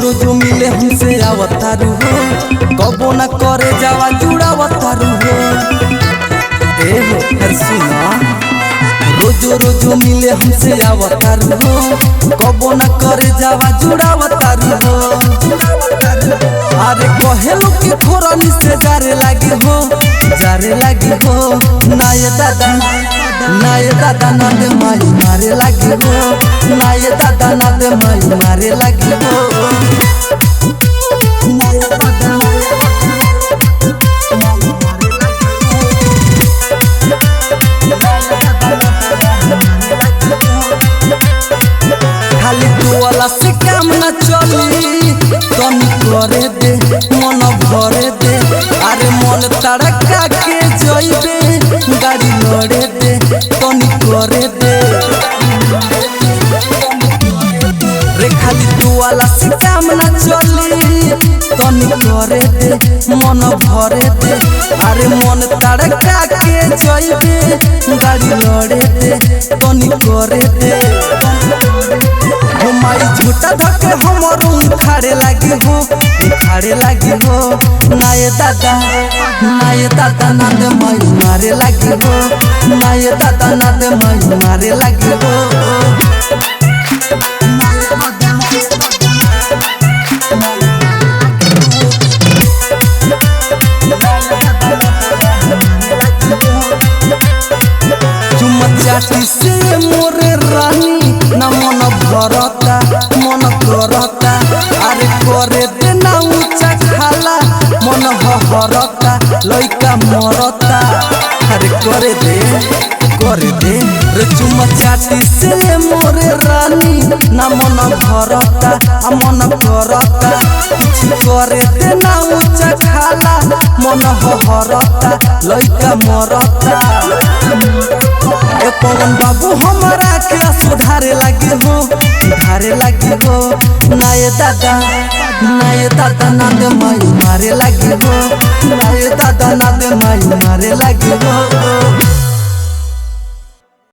रोज मिले हमसे आवतारू हो, कबो न करे जावा जुड़ावतारू हो। ए हो हर सुना, रोज मिले हमसे आवतारू हो, कबो न करे जावा जुड़ावतारू हो। अरे कहेलू कि खोरनी से जारे लागे हो, जारे लागे हो। नाये दादा ना दे माई मारे लागे हो, नाये दादा ना दे माई मारे लागे हो। खाली दुआला से काम न चली, तनी करे दे मन भरे दे। अरे मन तड़का के जइबे, गाड़ी लड़े दे तनी करे दे। रे खाली दुआला से काम न चली, तनी करे दे मन भरे दे। अरे मन तड़का के जइबे, गाड़ी लड़े दे तनी करे दे। माई झूठा धके हमरो उखाड़े लागी हो, उखाड़े लागी हो। नाये दादा ना दे माई मारे लागी हो, नाये दादा ना दे माई मारे लागी हो। चाटी से मोरे रानी ना मन भरता, मन करता। अरे करे दे ना ऊंचा खाला, मन हरता लइका मरता। अरे करे दे रे चुम्मा चाटी से मोरे रानी ना मन भरता, मन करता। कुछ करे दे ना ऊंचा खाला, मन हरता लइका मरता। ए पवन बाबू हमारा के सुधारे लगे हो, सुधारे लगे हो। नाये दादा ना दे माई मारे लगे हो, नाये दादा ना दे माई मारे लगे हो।